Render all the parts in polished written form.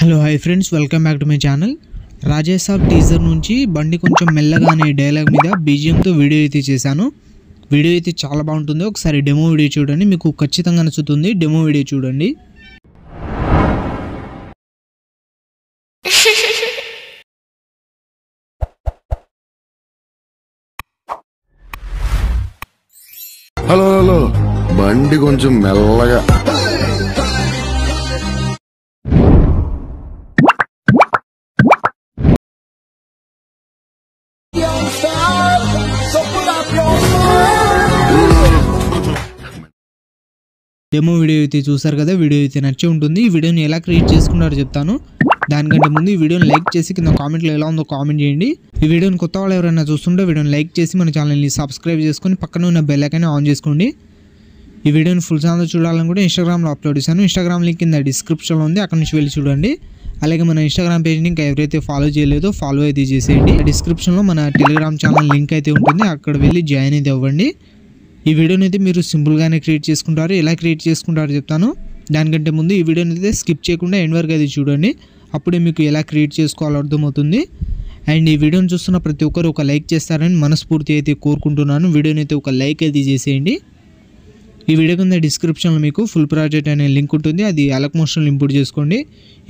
Hello hi friends, welcome back to my channel. Rajesh Saab teaser నుంచి బండి కొంచెం మెల్లగా అనే డైలాగ్ మీద బీజిఎంతో వీడియో అయితే చేశాను. వీడియో అయితే చాలా బాగుంటుంది. ఒకసారి డెమో వీడియో చూడండి, మీకు ఖచ్చితంగా నచ్చుతుంది. డెమో వీడియో చూడండి. హలో హలో, బండి కొంచెం మెల్లగా. డెమో వీడియో అయితే చూసారు కదా, వీడియో అయితే నచ్చి ఉంటుంది. ఈ వీడియోని ఎలా క్రియేట్ చేసుకున్నారో చెప్తాను. దానికంటే ముందు ఈ వీడియోని లైక్ చేసి కింద కామెంట్లో ఎలా ఉందో కామెంట్ చేయండి. ఈ వీడియోని కొత్త వాళ్ళు ఎవరైనా చూస్తుంటే వీడియోని లైక్ చేసి మన ఛానల్ని సబ్స్క్రైబ్ చేసుకొని పక్కన ఉన్న బెల్ ఐకాన్ ఆన్ చేసుకోండి. ఈ వీడియోని ఫుల్ ఛానల్ చూడాలనుకుంటే ఇన్స్టాగ్రామ్లో అప్లోడ్ చేశాను. ఇన్స్టాగ్రామ్ లింక్ కింద డిస్క్రిప్షన్లో ఉంది, అక్కడ నుంచి వెళ్ళి చూడండి. అలాగే మన ఇన్స్టాగ్రామ్ పేజ్ని ఇంకా ఎవరైతే ఫాలో చేయలేదో ఫాలో అయితే చేసేయండి. డిస్క్రిప్షన్లో మన టెలిగ్రామ్ ఛానల్ లింక్ అయితే ఉంటుంది, అక్కడ వెళ్ళి జాయిన్ అయితే అవ్వండి. ఈ వీడియోని అయితే మీరు సింపుల్గానే క్రియేట్ చేసుకుంటారు. ఎలా క్రియేట్ చేసుకుంటారో చెప్తాను. దానికంటే ముందు ఈ వీడియోని అయితే స్కిప్ చేయకుండా ఎండ్ వరకు అయితే చూడండి, అప్పుడే మీకు ఎలా క్రియేట్ చేసుకోవాలో అర్థమవుతుంది. అండ్ ఈ వీడియోని చూస్తున్న ప్రతి ఒక్కరు ఒక లైక్ చేస్తారని మనస్ఫూర్తి అయితే కోరుకుంటున్నాను. వీడియోని అయితే ఒక లైక్ అయితే చేసేయండి. ఈ వీడియో కింద డిస్క్రిప్షన్లో మీకు ఫుల్ ప్రాజెక్ట్ అనే లింక్ ఉంటుంది, అది అలక్ మోషన్లో ఇంపోర్ట్ చేసుకోండి.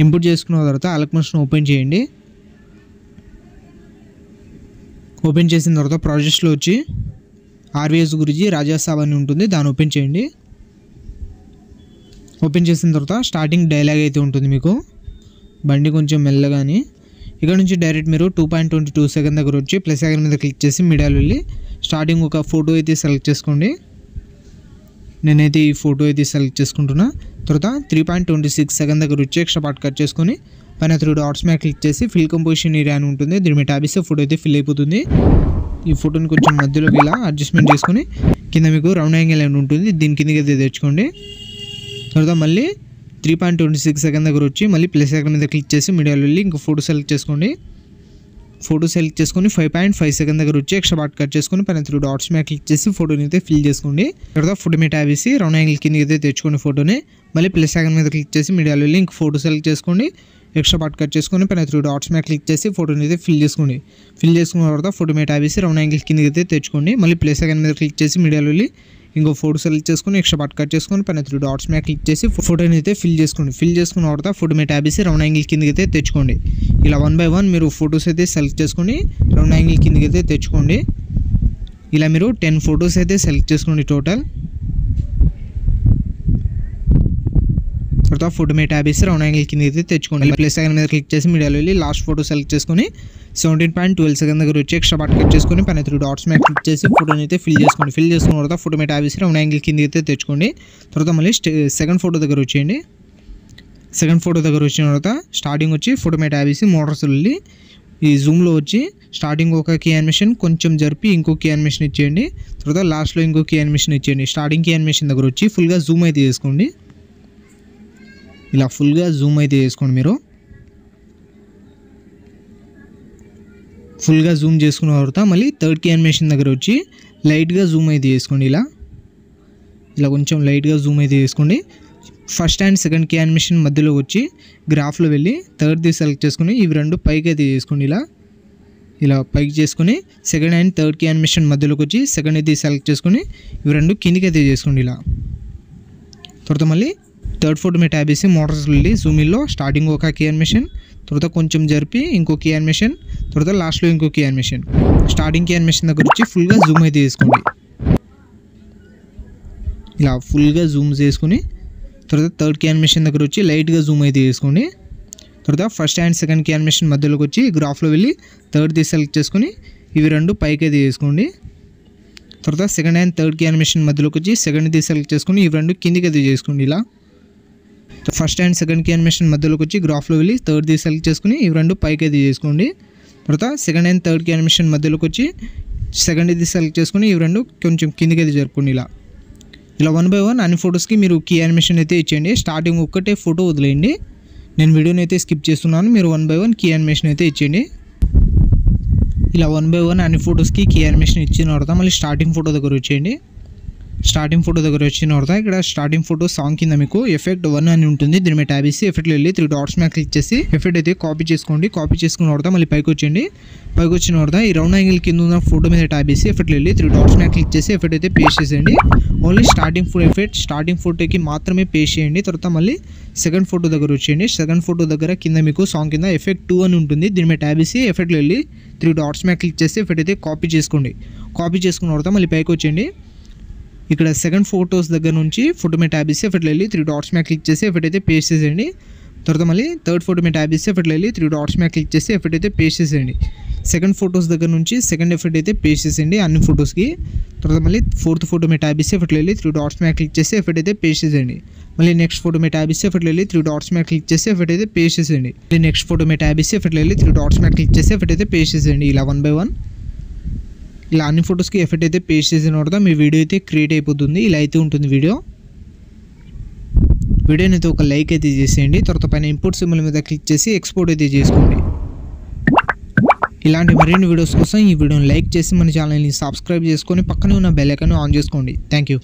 ఇంపోర్ట్ చేసుకున్న తర్వాత అలక్ మోషన్ ఓపెన్ చేయండి. ఓపెన్ చేసిన తర్వాత ప్రాజెక్ట్స్లో వచ్చి ఆర్వీఎస్ గురించి రాజేష్ సాబ్ అని ఉంటుంది, దాన్ని ఓపెన్ చేయండి. ఓపెన్ చేసిన తర్వాత స్టార్టింగ్ డైలాగ్ అయితే ఉంటుంది మీకు, బండి కొంచెం మెల్లగాని. ఇక్కడ నుంచి డైరెక్ట్ మీరు 2.22 సెకండ్ దగ్గర వచ్చి ప్లస్ ఐకాన్ మీద క్లిక్ చేసి మీడియాలో వెళ్ళి స్టార్టింగ్ ఒక ఫోటో అయితే సెలెక్ట్ చేసుకోండి. నేనైతే ఈ ఫోటో అయితే సెలెక్ట్ చేసుకుంటున్నా. తర్వాత 3.26 సెకండ్ దగ్గర వచ్చి ఎక్స్ట్రా పార్ట్ కట్ చేసుకొని పైన 3 డాట్స్ మీద క్లిక్ చేసి ఫిల్ కంపోజిషన్ ఏరియా అని ఉంటుంది, దీని మీద ట్యాబ్ ఇస్తే ఫోటో అయితే ఫిల్ అయిపోతుంది. ఈ ఫోటోని కొంచెం మధ్యలోకి ఇలా అడ్జస్ట్మెంట్ చేసుకొని కింద మీకు రౌండ్ యాంగిల్ అని ఉంటుంది, దీని కిందకి అయితే తెచ్చుకోండి. తర్వాత మళ్ళీ 3.26 సెకండ్ దగ్గర వచ్చి మళ్ళీ ప్లస్ ఐకాన్ మీద క్లిక్ చేసి మీడియాలో వెళ్ళి ఇంకో ఫోటో సెలెక్ట్ చేసుకోండి. ఫోటో సెలెక్ట్ చేసుకొని 5.5 సెకండ్ దగ్గర వచ్చి ఎక్స్ట్రా పార్ట్ కట్ చేసుకొని పైన 3 డాట్స్ మీద క్లిక్ చేసి ఫోటోని అయితే ఫిల్ చేసుకోండి. తర్వాత ఫోటో మీద ట్యాబ్ వేసి రౌండ్ యాంగిల్ కిందకి అయితే తెచ్చుకోండి ఫోటోని. మళ్ళీ ప్లస్ ఐకాన్ మీద క్లిక్ చేసి మీడియాలో వెళ్ళి ఇంకో ఫోటో సెలెక్ట్ చేసుకోండి. ఎక్స్ట్రా పార్ట్ కట్ చేసుకొని పైన 3 డాట్స్ మీద క్లిక్ చేసి ఫోటోని అయితే ఫిల్ చేసుకోండి. ఫిల్ చేసుకున్న తర్వాత ఫోటో మీద ట్యాబ్ వేసి రౌండ్ యాంగిల్ కిందకి అయితే తెచ్చుకోండి. మళ్ళీ ప్లస్ ఐకాన్ మీద క్లిక్ చేసి మీడియాలో వెళ్ళి ఇంకో ఫోటో సెలెక్ట్ చేసుకొని ఎక్స్ట్రా పార్ట్ కట్ చేసుకొని పైన 3 డాట్స్ మీద క్లిక్ చేసి ఫోటోని అయితే ఫిల్ చేసుకోండి. ఫిల్ చేసుకున్న తర్వాత ఫోటో మీద ట్యాబ్ వేసి రౌండ్ యాంగిల్ కిందకి అయితే తెచ్చుకోండి. ఇలా 1 by 1 మీరు ఫొటోస్ అయితే సెలెక్ట్ చేసుకొని రౌండ్ యాంగిల్ కిందకి అయితే తెచ్చుకోండి. ఇలా మీరు 10 ఫొటోస్ అయితే సెలెక్ట్ చేసుకోండి టోటల్. తర్వాత ఫోటో మీద ట్యాబ్ వేసి రౌండ్ యాంగిల్ కింద అయితే తెచ్చుకోండి. ప్లస్ ఐకాన్ మీద క్లిక్ చేసి మీడియాలో వెళ్ళి లాస్ట్ ఫోటో సెలెక్ట్ చేసుకొని 17.12 సెకండ్ దగ్గర వచ్చి ఎక్స్ట్రా పార్ట్ కట్ చేసుకొని పైన 3 డాట్స్ మీద క్లిక్ చేసి ఫోటోని అయితే ఫిల్ చేసుకోండి. ఫిల్ చేసుకున్న తర్వాత ఫోటో మీద ట్యాబ్ వేసి రౌండ్ యాంగిల్ కింద అయితే తెచ్చుకోండి. తర్వాత మళ్ళీ సెకండ్ ఫోటో దగ్గర వచ్చేయండి. సెకండ్ ఫోటో దగ్గర వచ్చిన తర్వాత స్టార్టింగ్ వచ్చి ఫోటో మీద ట్యాబ్ వేసి మోటార్స్ వెళ్ళి ఈ జూమ్లో వచ్చి స్టార్టింగ్ ఒక కీ యానిమేషన్ కొంచెం జరిపి ఇంకో కీ యానిమేషన్ ఇచ్చేయండి. తర్వాత లాస్ట్లో ఇంకో కీ యానిమేషన్ ఇచ్చేయండి. స్టార్టింగ్ కీ యానిమేషన్ దగ్గర వచ్చి ఫుల్గా జూమ్ అయితే చేసుకోండి. ఇలా ఫుల్గా జూమ్ అయితే చేసుకోండి. మీరు ఫుల్గా జూమ్ చేసుకున్న తర్వాత మళ్ళీ థర్డ్ కీ యానిమేషన్ దగ్గర వచ్చి లైట్గా జూమ్ అయితే చేసుకోండి. ఇలా కొంచెం లైట్గా జూమ్ అయితే చేసుకోండి. First and second key animation మధ్యలో వచ్చి గ్రాఫ్లో వెళ్ళి థర్డ్ది సెలెక్ట్ చేసుకుని ఇవి రెండు పైకి అయితే చేసుకోండి. ఇలా పైకి చేసుకుని second and third key animation మధ్యలోకి వచ్చి సెకండ్ ఇది సెలెక్ట్ చేసుకుని ఇవి రెండు కిందికి అయితే చేసుకోండి. ఇలా తర్వాత మళ్ళీ థర్డ్ ఫోటో మీద ట్యాబ్ వేసి మోటార్స్ వెళ్ళి జూమిల్లో స్టార్టింగ్ ఒక కీ యానిమేషన్, తర్వాత కొంచెం జరిపి ఇంకో కీ యానిమేషన్, తర్వాత లాస్ట్లో ఇంకో key animation. Starting key animation దగ్గర వచ్చి ఫుల్గా జూమ్ అయితే చేసుకోండి. ఇలా ఫుల్గా జూమ్ చేసుకుని తర్వాత థర్డ్ కీ యానిమేషన్ దగ్గర వచ్చి లైట్గా జూమ్ అయితే చేసుకోండి. తర్వాత first and second key animation మధ్యలోకి వచ్చి గ్రాఫ్లో వెళ్ళి థర్డ్ది సెలెక్ట్ చేసుకుని ఇవి రెండు పైకి అయితే చేసుకోండి. తర్వాత second and third key animation మధ్యలోకి వచ్చి సెకండ్ది సెలెక్ట్ చేసుకుని ఇవి రెండు కిందికి అయితే చేసుకోండి. ఇలా first and second key animation మధ్యలోకి వచ్చి గ్రాఫ్లో వెళ్ళి థర్డ్ది సెలెక్ట్ చేసుకుని ఇవి రెండు పైకి అయితే చేసుకోండి. తర్వాత second and third key animation మధ్యలోకి వచ్చి సెకండ్ది సెలెక్ట్ చేసుకుని ఇవి రెండు కొంచెం కిందికి అయితే జరుపుకోండి. ఇలా 1 by 1 అన్ని ఫొటోస్కి మీరు కీ యానిమేషన్ అయితే ఇచ్చేయండి. స్టార్టింగ్ ఒక్కటే ఫోటో వదిలేయండి. నేను వీడియోని అయితే స్కిప్ చేస్తున్నాను, మీరు 1 by 1 కీ యానిమేషన్ అయితే ఇచ్చేయండి. ఇలా 1 by 1 అన్ని ఫొటోస్కి కీ యానిమేషన్ ఇచ్చిన తర్వాత మళ్ళీ స్టార్టింగ్ ఫోటో దగ్గర వచ్చేయండి. స్టార్టింగ్ ఫోటో దగ్గర వచ్చిన తర్వాత ఇక్కడ స్టార్టింగ్ ఫోటో సాంగ్ కింద మీకు ఎఫెక్ట్ 1 అని ఉంటుంది. దీని మీద ట్యాబ్ చేసి ఎఫెక్ట్లో వెళ్ళి 3 డాట్స్ మీద క్లిక్ చేసి ఎఫెక్ట్ అయితే కాపీ చేసుకోండి. కాపీ చేసుకున్న తర్వాత మళ్ళీ పైకి వచ్చేయండి. పైకి వచ్చిన తర్వాత ఈ రౌండ్ యాంగిల్ కింద ఉన్న ఫోటో మీద ట్యాబ్ చేసి ఎఫెక్ట్లో వెళ్ళి 3 డాట్స్ మీద క్లిక్ చేసి ఎఫెక్ట్ అయితే పేస్ట్ చేసేయండి. ఓన్లీ స్టార్టింగ్ ఫోటోకి మాత్రమే పేస్ట్ చేయండి. తర్వాత మళ్ళీ సెకండ్ ఫోటో దగ్గర వచ్చేయండి. సెకండ్ ఫోటో దగ్గర కింద మీకు సాంగ్ కింద ఎఫెక్ట్ 2 అని ఉంటుంది. దీని మీద ట్యాబ్ చేసి ఎఫెక్ట్లో వెళ్ళి 3 డాట్స్ మీద క్లిక్ చేసి ఎఫెక్ట్ అయితే కాపీ చేసుకోండి. కాపీ చేసుకున్న తర్వాత మళ్ళీ పైకి వచ్చేయండి. ఇక్కడ సెకండ్ ఫోటోస్ దగ్గర నుంచి ఫోటో మీద ట్యాబ్ చేసి ఎఫెక్ట్లో వెళ్ళి 3 డాట్స్ మీద క్లిక్ చేసి ఎఫెక్ట్ అయితే పేస్ట్ చేసేయండి. తర్వాత మళ్ళీ థర్డ్ ఫోటో మీద ట్యాబ్ చేసి ఎఫెక్ట్లో వెళ్ళి 3 డాట్స్ మీద క్లిక్ చేసి ఎఫెక్ట్ అయితే పేస్ట్ చేసేయండి. సెకండ్ ఫోటోస్ దగ్గర నుంచి సెకండ్ ఎఫెక్ట్ అయితే పేస్ట్ చేసేయండి అన్ని ఫోటోస్కి. తర్వాత మళ్ళీ ఫోర్త్ ఫోటో మీద ట్యాబ్ చేసి ఎఫెక్ట్లో వెళ్ళి 3 డాట్స్ మీద క్లిక్ చేసి ఎఫెక్ట్ అయితే పేస్ట్ చేసేయండి. మళ్ళీ నెక్స్ట్ ఫోటో మీద ట్యాబ్ చేసి ఎఫెక్ట్లో వెళ్ళి 3 డాట్స్ మీద క్లిక్ చేసి ఎఫెక్ట్ అయితే పేస్ట్ చేసేయండి. మళ్ళీ నెక్స్ట్ ఫోటో మీద ట్యాబ్ చేసి ఎఫెక్ట్లో వెళ్ళి 3 డాట్స్ మీద క్లిక్ చేసి ఎఫెక్ట్ అయితే పేస్ట్ చేసేయండి. ఇలా 1 by 1 ఇలా అన్ని ఫొటోస్కి ఎఫెక్ట్ అయితే పేస్ట్ చేసిన తర్వాత మీ వీడియో అయితే క్రియేట్ అయిపోతుంది. ఇలా అయితే ఉంటుంది వీడియోని అయితే ఒక లైక్ అయితే చేసేయండి. తర్వాత పైన ఇంపోర్ట్ సింబల్ మీద క్లిక్ చేసి ఎక్స్పోర్ట్ అయితే చేసుకోండి. ఇలాంటి మరిన్ని వీడియోస్ కోసం ఈ వీడియోని లైక్ చేసి మన ఛానల్ని సబ్స్క్రైబ్ చేసుకొని పక్కనే ఉన్న బెల్ ఐకాన్ ఆన్ చేసుకోండి. Thank you.